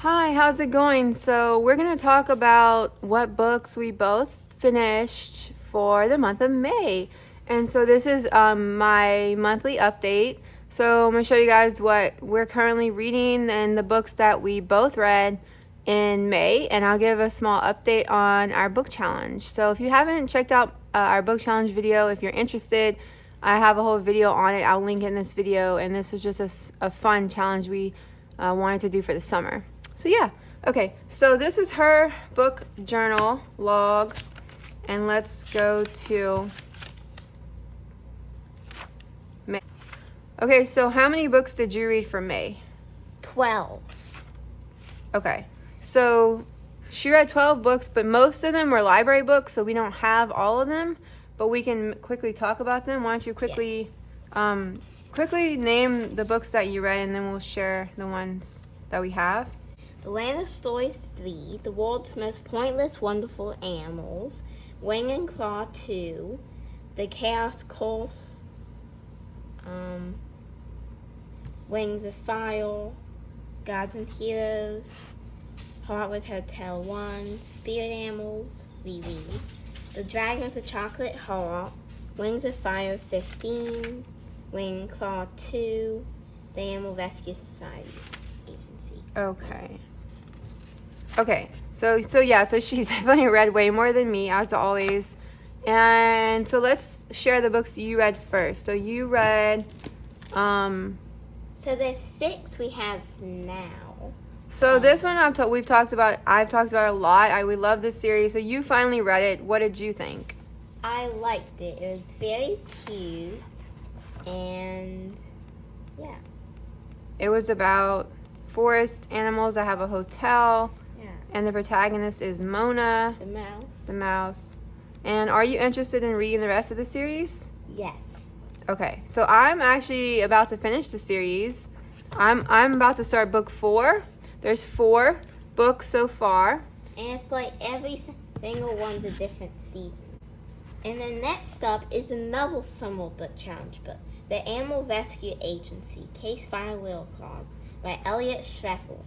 Hi, how's it going? So, we're going to talk about what books we both finished for the month of May. And so, this is my monthly update. So, I'm going to show you guys what we're currently reading and the books that we both read in May. And I'll give a small update on our book challenge. So, if you haven't checked out our book challenge video, if you're interested, I have a whole video on it. I'll link in this video. And this was just a fun challenge we wanted to do for the summer. So yeah, okay, so this is her book journal log, and let's go to May. Okay, so how many books did you read for May? 12. Okay, so she read 12 books, but most of them were library books, so we don't have all of them, but we can quickly talk about them. Why don't you quickly name the books that you read, and then we'll share the ones that we have. The Land of Stories 3, The World's Most Pointless Wonderful Animals, Wing and Claw 2, The Chaos Course, Wings of Fire, Gods and Heroes, Harvard Hotel 1, Spirit Animals, reread, The Dragon with the Chocolate Heart, Wings of Fire 15, Wing and Claw 2, The Animal Rescue Society Agency. Okay, so she's definitely read way more than me, as always. And so let's share the books you read first. So you read, So there's 6 we have now. So this one I've talked about a lot. We love this series. So you finally read it. What did you think? I liked it. It was very cute, and yeah. It was about forest animals that have a hotel. Yeah. And the protagonist is Mona, The mouse. And are you interested in reading the rest of the series? Yes. Okay, so I'm actually about to finish the series. I'm about to start book 4. There's 4 books so far. And it's like every single one's a different season. And then next up is another summer book challenge book, The Animal Rescue Agency, Case File Little Claws, by Elliot Schreffel.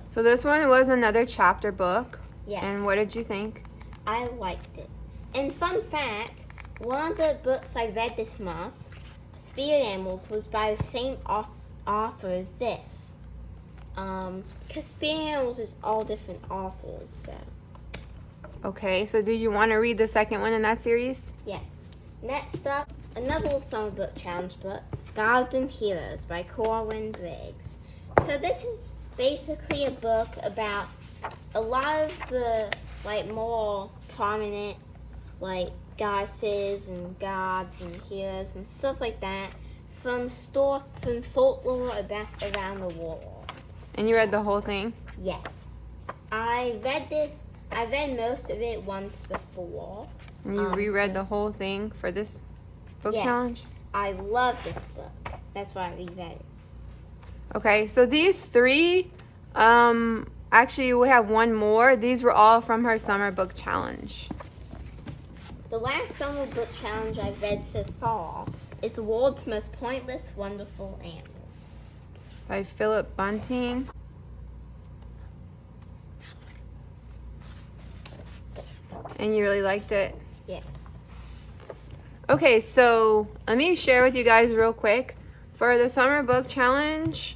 So this one was another chapter book. Yes. And what did you think? I liked it. And fun fact, one of the books I read this month, Spirit Animals, was by the same author as this. Because Spirit Animals is all different authors, so. Okay, so do you want to read the second one in that series? Yes. Next up, another summer book challenge book, Gods and Heroes by Corwin Briggs. So this is basically a book about a lot of the more prominent goddesses and gods and heroes and stuff like that from folklore around the world. And you read the whole thing? Yes. I read most of it once before. And you reread the whole thing for this book challenge? I love this book. That's why I reread it. Okay, so these 3, actually we have one more. These were all from her summer book challenge. The last summer book challenge I've read so far is The World's Most Pointless Wonderful Animals by Philip Bunting. And you really liked it? Yes. Okay, so let me share with you guys real quick. For the summer book challenge,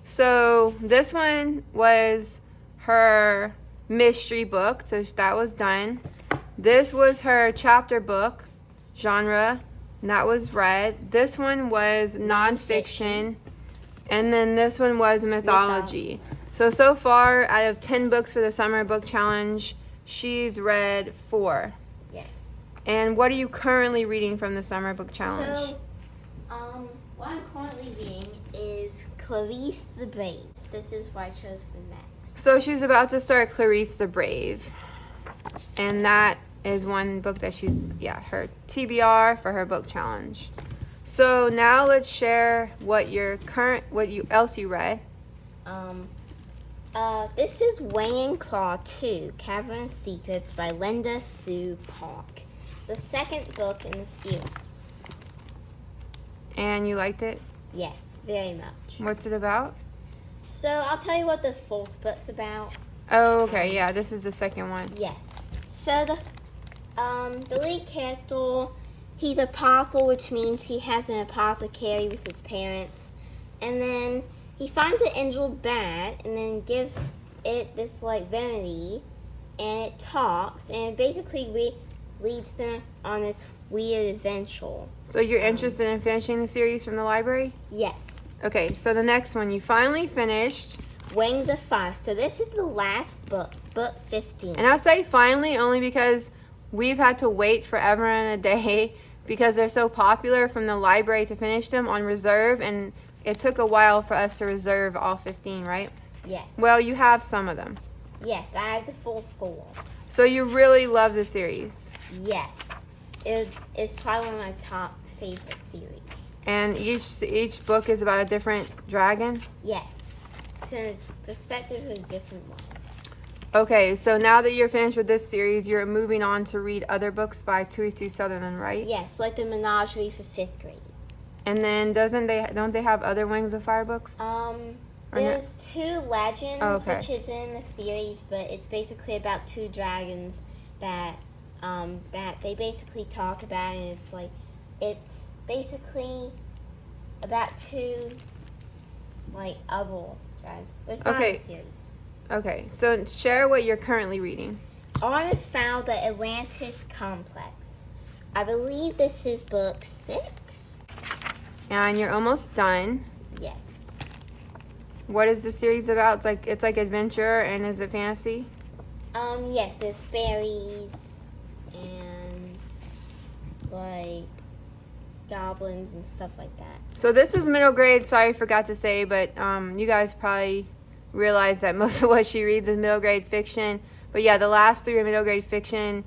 so this one was her mystery book, so that was done. This was her chapter book genre, and that was read. This one was nonfiction, and then this one was mythology. So far, out of 10 books for the summer book challenge, she's read 4. Yes. And what are you currently reading from the summer book challenge? So, what I'm currently reading is Clarice the Brave. This is what I chose for next. So she's about to start Clarice the Brave. And that is one book that she's, her TBR for her book challenge. So now let's share what else you read. This is Wing and Claw 2, Cavern of Secrets by Linda Sue Park. The second book in the series. And you liked it? Yes, very much. What's it about? So I'll tell you what the first book's about. Oh, okay, yeah, this is the second one. Yes. So the lead character, he's a powerful, which means he has an apothecary with his parents, and then he finds an injured bat and then gives it this like remedy, and it talks, and it basically leads them on this weird adventure. So you're interested in finishing the series from the library? Yes. Okay, so the next one you finally finished. Wings of Fire. So this is the last book, book 15. And I'll say finally only because we've had to wait forever and a day because they're so popular from the library to finish them on reserve, and it took a while for us to reserve all 15, right? Yes. Well, you have some of them. Yes, I have the first 4. So you really love the series. Yes. It's probably one of my top favorite series. And each book is about a different dragon? Yes. It's a perspective of a different one. Okay, so now that you're finished with this series, you're moving on to read other books by T.B. Sutherland, right? Yes, like the Menagerie for 5th grade. And then don't they have other Wings of Fire books? There's 2 Legends, okay. which is in the series, but it's basically about 2 dragons that they basically talk about, and it's basically about 2 like other dragons. But it's not Okay. a series. Okay, so share what you're currently reading. Artemis found the Atlantis complex. I believe this is book 6. And you're almost done. Yes. What is the series about? It's like adventure, and is it fantasy? Yes, there's fairies and like goblins and stuff like that. So this is middle grade. Sorry, I forgot to say, but you guys probably realize that most of what she reads is middle grade fiction. But yeah, the last 3 are middle grade fiction.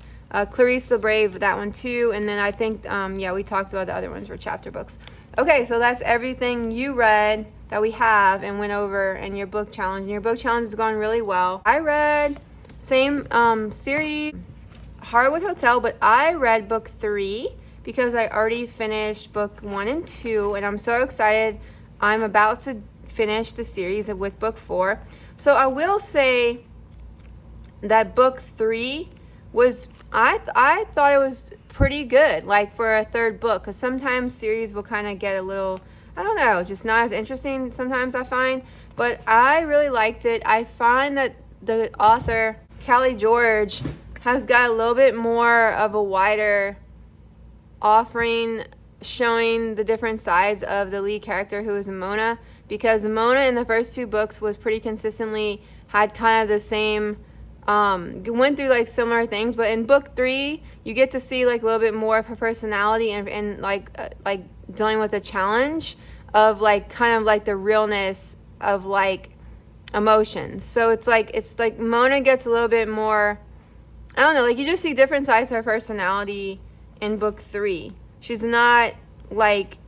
Clarice the Brave, that one too. And then I think, we talked about the other ones were chapter books. Okay, so that's everything you read that we have and went over in your book challenge. And your book challenge is going really well. I read same series, Hardwood Hotel, but I read book 3 because I already finished book 1 and 2, and I'm so excited. I'm about to finish the series with book 4. So I will say that book 3 was, I thought it was pretty good, like for a third book, because sometimes series will kind of get a little, I don't know, just not as interesting sometimes I find, but I really liked it. I find that the author, Callie George, has got a little bit more of a wider offering, showing the different sides of the lead character, who is Mona, because Mona in the first 2 books was pretty consistently, had kind of the same, went through like similar things, but in book 3 you get to see like a little bit more of her personality and like dealing with the challenge of like kind of like the realness of like emotions. So it's like Mona gets a little bit more, I don't know, like you just see different sides of her personality in book 3. She's not like,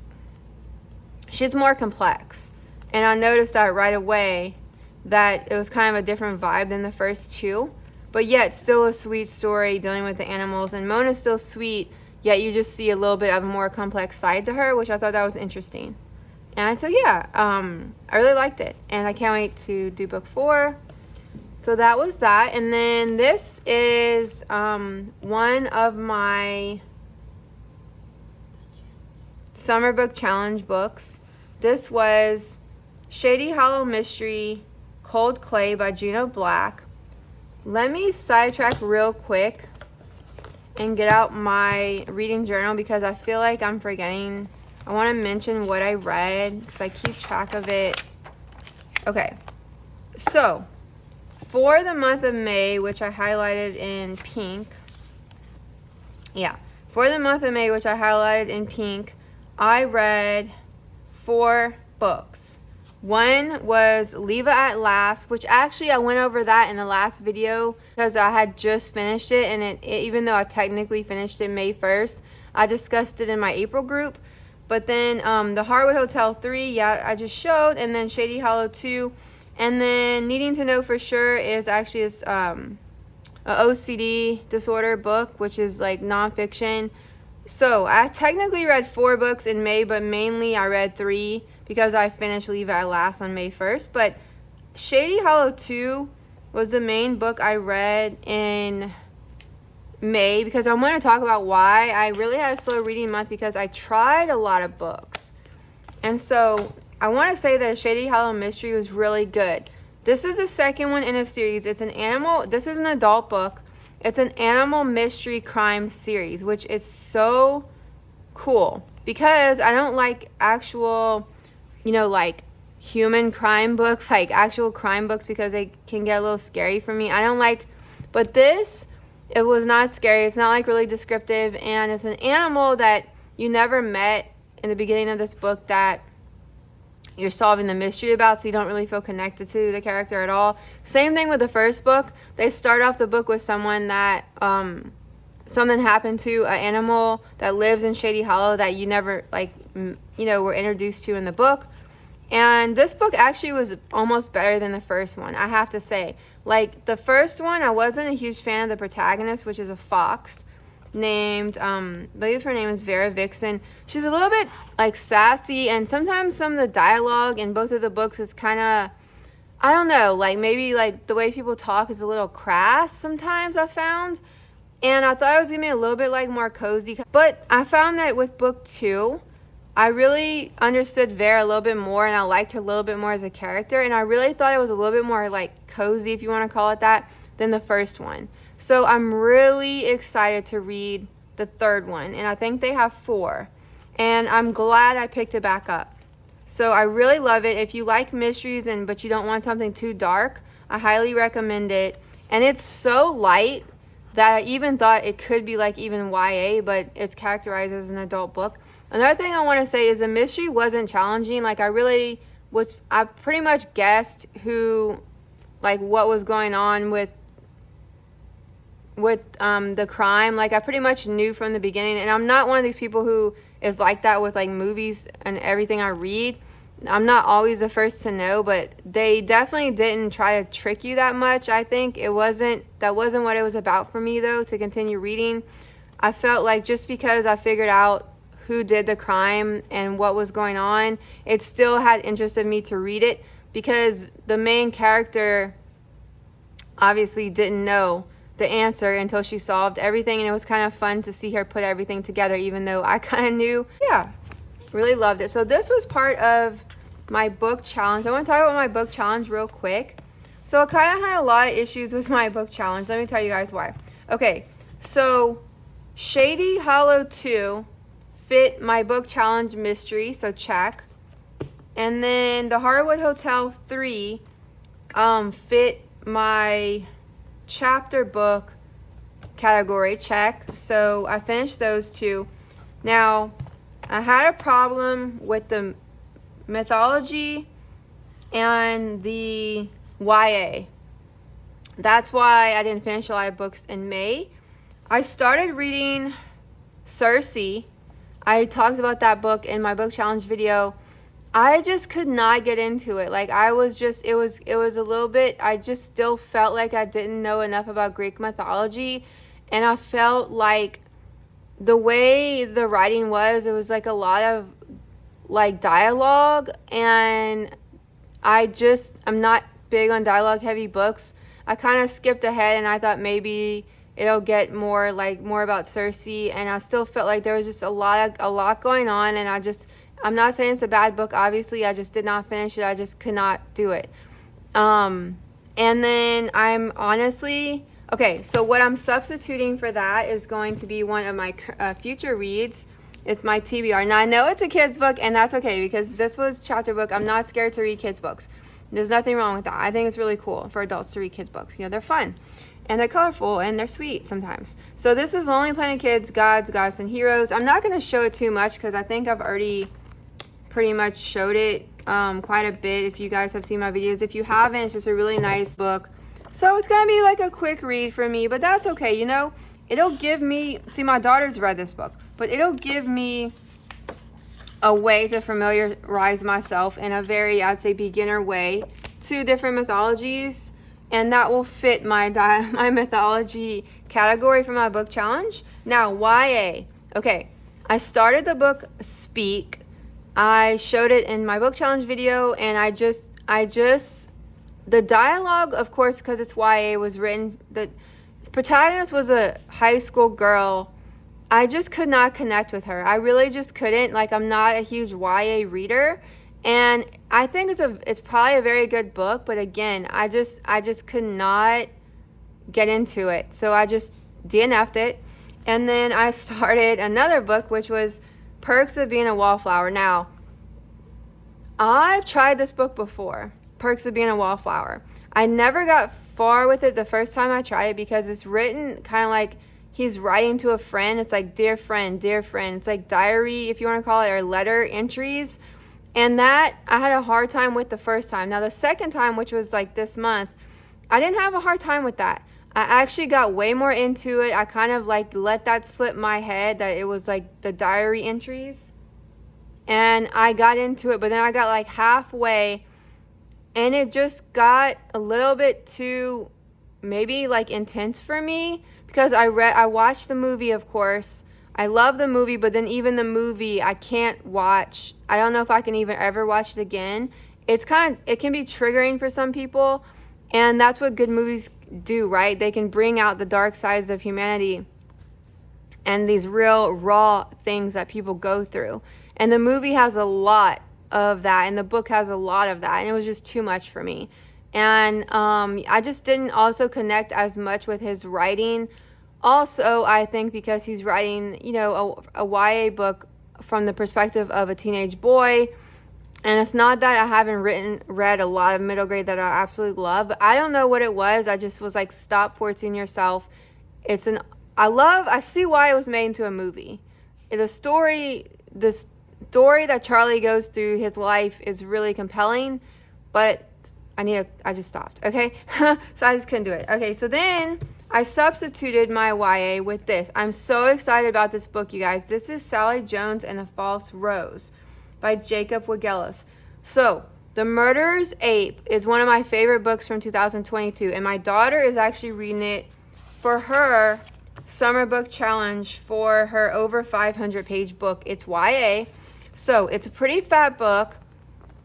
she's more complex, and I noticed that right away, that it was kind of a different vibe than the first 2, but yet still a sweet story dealing with the animals, and Mona's still sweet, yet you just see a little bit of a more complex side to her, which I thought that was interesting. And so yeah, I really liked it, and I can't wait to do book 4. So that was that. And then this is one of my summer book challenge books. This was Shady Hollow Mystery, Cold Clay by Juno Black. Let me sidetrack real quick and get out my reading journal because I feel like I'm forgetting. I want to mention what I read because I keep track of it. Okay, so for the month of May, which I highlighted in pink, for the month of May, which I highlighted in pink, I read 4 books. One was Leave It at Last, which actually I went over that in the last video because I had just finished it, and even though I technically finished it May 1st, I discussed it in my April group. But then the Hardwood Hotel 3, I just showed, and then Shady Hollow 2, and then Needing to Know for Sure is actually a OCD disorder book, which is like nonfiction. So I technically read 4 books in May, but mainly I read 3 because I finished Leave It at Last on May 1st. But Shady Hollow 2 was the main book I read in May, because I'm going to talk about why I really had a slow reading month, because I tried a lot of books. And so I want to say that Shady Hollow Mystery was really good. This is the second one in a series. This is an adult book. It's an animal mystery crime series, which is so cool, because I don't like actual, like human crime books, like actual crime books, because they can get a little scary for me. But this, it was not scary. It's not like really descriptive, and it's an animal that you never met in the beginning of this book that you're solving the mystery about, so you don't really feel connected to the character at all. Same thing with the first book. They start off the book with someone that something happened to an animal that lives in Shady Hollow that you never were introduced to in the book. And this book actually was almost better than the first one, I have to say. Like, the first one, I wasn't a huge fan of the protagonist, which is a fox named, I believe her name is Vera Vixen. She's a little bit, sassy, and sometimes some of the dialogue in both of the books is kind of, I don't know, maybe, the way people talk is a little crass sometimes, I found. And I thought it was going to be a little bit, more cozy. But I found that with book 2, I really understood Vera a little bit more, and I liked her a little bit more as a character, and I really thought it was a little bit more cozy, if you want to call it that, than the first one. So I'm really excited to read the third one, and I think they have 4, and I'm glad I picked it back up. So I really love it. If you like mysteries but you don't want something too dark, I highly recommend it. And it's so light that I even thought it could be even YA, but it's characterized as an adult book. Another thing I want to say is the mystery wasn't challenging. I pretty much guessed what was going on with the crime. I pretty much knew from the beginning, and I'm not one of these people who is like that with movies and everything I read. I'm not always the first to know, but they definitely didn't try to trick you that much. I think that wasn't what it was about for me, though, to continue reading. I felt like just because I figured out who did the crime and what was going on, it still had interested me to read it, because the main character obviously didn't know the answer until she solved everything, and it was kind of fun to see her put everything together, even though I kind of knew. Yeah, really loved it. So this was part of my book challenge. I want to talk about my book challenge real quick. So I kind of had a lot of issues with my book challenge. Let me tell you guys why. Okay, so Shady Hollow 2 fit my book challenge mystery, so check. And then the Harwood Hotel 3 fit my chapter book category, check. So I finished those 2. Now, I had a problem with the mythology and the YA. That's why I didn't finish a lot of books in May. I started reading Circe. I talked about that book in my book challenge video. I just could not get into it. It was a little bit, I just still felt like I didn't know enough about Greek mythology. And I felt like the way the writing was, it was a lot of dialogue. And I'm not big on dialogue heavy books. I kind of skipped ahead, and I thought maybe it'll get more about Circe, and I still felt like there was just a lot going on, and I'm not saying it's a bad book, obviously. I just did not finish it. I just could not do it. And then I'm honestly, okay, so what I'm substituting for that is going to be one of my future reads. It's my TBR. Now, I know it's a kid's book, and that's okay, because this was chapter book. I'm not scared to read kids' books. There's nothing wrong with that. I think it's really cool for adults to read kids' books. They're fun. And they're colorful, and they're sweet sometimes. So this is Lonely Planet Kids, Gods, Goddess, and Heroes. I'm not going to show it too much, because I think I've already pretty much showed it quite a bit if you guys have seen my videos. If you haven't, it's just a really nice book. So it's going to be a quick read for me, but that's okay. It'll give me, see, my daughter's read this book, but it'll give me a way to familiarize myself in a very, I'd say, beginner way to different mythologies. And that will fit my mythology category for my book challenge. Now, YA. Okay, I started the book Speak. I showed it in my book challenge video, and I just the dialogue, of course, because it's YA, was written. The protagonist was a high school girl. I just could not connect with her. I really just couldn't. Like, I'm not a huge YA reader, and I think it's probably a very good book. But again, I just could not get into it. So I just DNF'd it, and then I started another book, which was Perks of Being a Wallflower. Now, I've tried this book before, Perks of Being a Wallflower. I never got far with it the first time I tried it because it's written kind of like he's writing to a friend. It's like, dear friend, dear friend. It's like diary, if you want to call it, or letter entries. And that I had a hard time with the first time. Now, the second time, which was like this month, I didn't have a hard time with that. I actually got way more into it. I kind of like let that slip my head that it was like the diary entries. And I got into it, but then I got like halfway and it just got a little bit too maybe like intense for me because I watched the movie, of course. I love the movie, but then even the movie I can't watch. I don't know if I can even ever watch it again. It can be triggering for some people, and that's what good movies do, right? They can bring out the dark sides of humanity and these real raw things that people go through. And the movie has a lot of that, and the book has a lot of that, and it was just too much for me. And I just didn't also connect as much with his writing. Also, I think because he's writing, a YA book from the perspective of a teenage boy. And it's not that I haven't read a lot of middle grade that I absolutely love, but I don't know what it was. I just was like, stop forcing yourself. I see why it was made into a movie. The story that Charlie goes through his life is really compelling, but I just stopped. Okay. So I just couldn't do it. Okay. So then I substituted my YA with this. I'm so excited about this book, you guys. This is Sally Jones and the False Rose by Jacob Wigelis. So, The Murderer's Ape is one of my favorite books from 2022, and my daughter is actually reading it for her summer book challenge for her over 500-page book. It's YA, so it's a pretty fat book,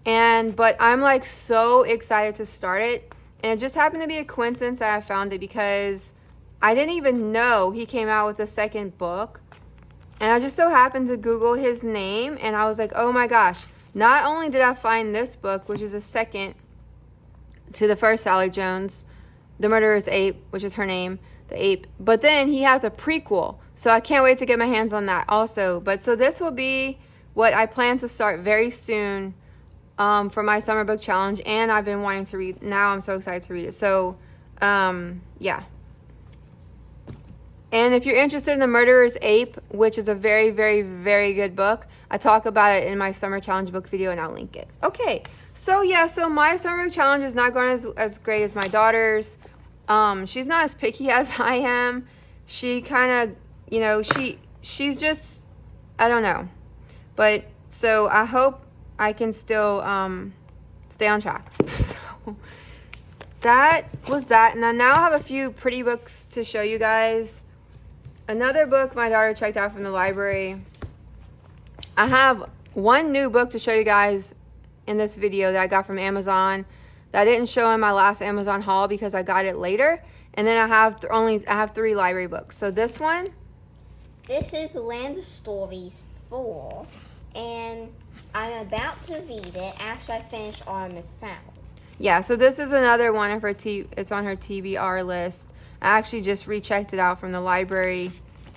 but I'm like so excited to start it, and it just happened to be a coincidence that I found it because I didn't even know he came out with a second book. And I just so happened to Google his name, and I was like, oh my gosh, not only did I find this book, which is a second to the first Sally Jones, The Murderer's Ape, which is her name, the ape, but then he has a prequel. So I can't wait to get my hands on that also. So this will be what I plan to start very soon for my summer book challenge, and I've been wanting to read. Now I'm so excited to read it. So, yeah. And if you're interested in The Murderer's Ape, which is a very, very, very good book, I talk about it in my summer challenge book video, and I'll link it. Okay, so my summer book challenge is not going as great as my daughter's. She's not as picky as I am. She kind of, she's just, I don't know. But, so I hope I can still stay on track. So that was that. And I now have a few pretty books to show you guys. Another book my daughter checked out from the library. I have one new book to show you guys in this video that I got from Amazon that I didn't show in my last Amazon haul because I got it later. And then I have 3 library books. So this one. This is Land of Stories 4. And I'm about to read it after I finish Artemis Fowl. Yeah, so this is another one of her it's on her TBR list. I actually just rechecked it out from the library,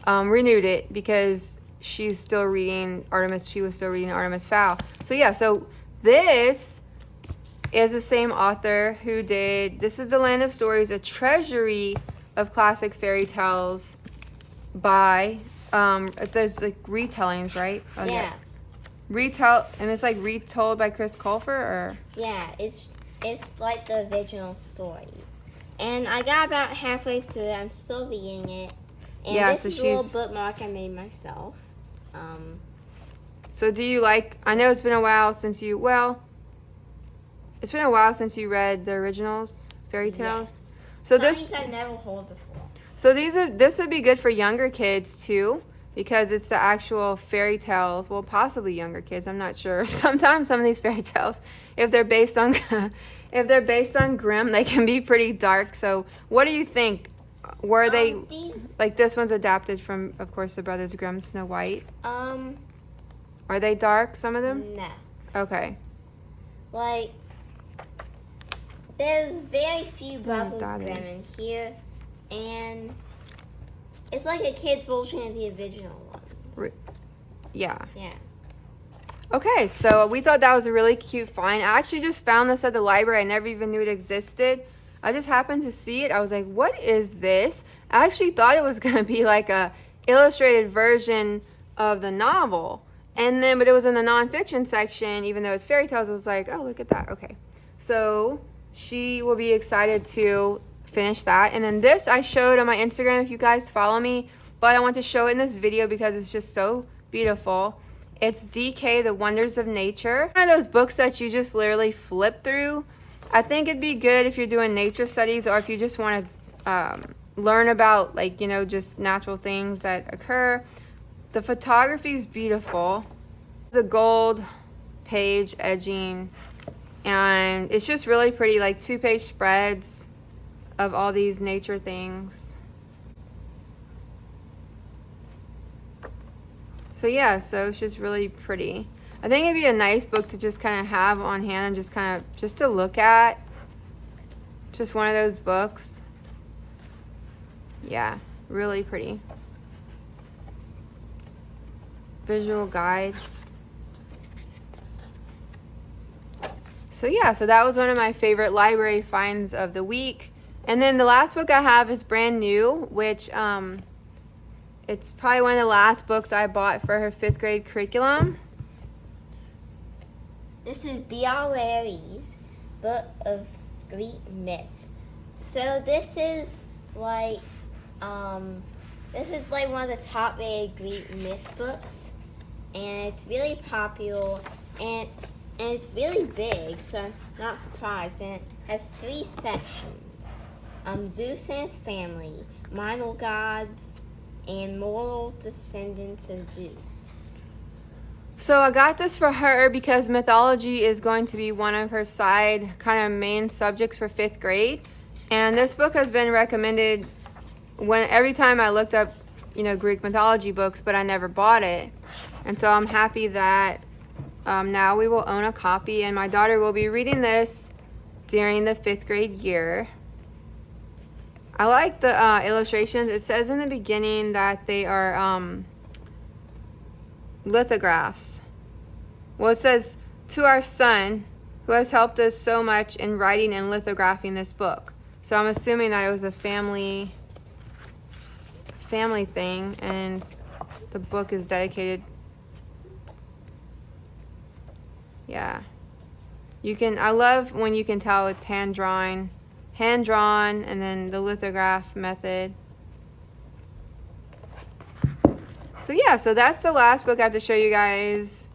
renewed it because she's still reading Artemis. She was still reading Artemis Fowl. So yeah, so this is the same author who did. This is The Land of Stories, a treasury of classic fairy tales by. There's like retellings, right? Okay. Yeah. And it's like retold by Chris Colfer, or yeah, it's like the original stories. And I got about halfway through it. I'm still reading it. And yeah, this is a little bookmark I made myself. So do you like, I know it's been a while since you read the originals, fairy tales. Yes. So things I've never heard before. So this would be good for younger kids too, because it's the actual fairy tales. Well, possibly younger kids, I'm not sure. Sometimes some of these fairy tales, if they're based on if they're based on Grimm, they can be pretty dark. So what do you think? Were they like this one's adapted from, of course, the Brothers Grimm, Snow White? Are they dark, some of them? No. Okay. Like, there's very few Brothers Grimm in here, and it's like a kid's version of the original ones. Yeah. Yeah. Okay, so we thought that was a really cute find. I actually just found this at the library. I never even knew it existed. I just happened to see it. I was like, what is this? I actually thought it was going to be like a illustrated version of the novel. And then, but it was in the nonfiction section, even though it's fairy tales. I was like, oh, look at that. Okay. So she will be excited to finish that. And then this I showed on my Instagram if you guys follow me. But I want to show it in this video because it's just so beautiful. It's DK, The Wonders of Nature. One of those books that you just literally flip through. I think it'd be good if you're doing nature studies or if you just want to learn about, like, you know, just natural things that occur. The photography is beautiful. It's a gold page edging, and it's just really pretty, like 2-page spreads of all these nature things. So yeah, so it's just really pretty. I think it'd be a nice book to just kind of have on hand and just kind of just to look at. Just one of those books. Yeah, really pretty. Visual guide. So yeah, so that was one of my favorite library finds of the week. And then the last book I have is brand new, which it's probably one of the last books I bought for her 5th grade curriculum. This is D.R. Larry's Book of Greek Myths. So this is like one of the top rated Greek myth books, and it's really popular and it's really big, so I'm not surprised. And it has 3 sections: Zeus and his family, minor gods, and mortal descendants of Zeus. So I got this for her because mythology is going to be one of her side kind of main subjects for 5th grade. And this book has been recommended every time I looked up, you know, Greek mythology books, but I never bought it. And so I'm happy that now we will own a copy, and my daughter will be reading this during the 5th grade year. I like the illustrations. It says in the beginning that they are lithographs. Well, it says, to our son, who has helped us so much in writing and lithographing this book. So I'm assuming that it was a family thing, and the book is dedicated. Yeah. I love when you can tell it's hand drawn, and then the lithograph method. So yeah, so that's the last book I have to show you guys.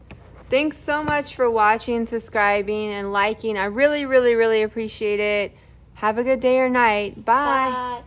Thanks so much for watching, subscribing, and liking. I really, really, really appreciate it. Have a good day or night. Bye. Bye.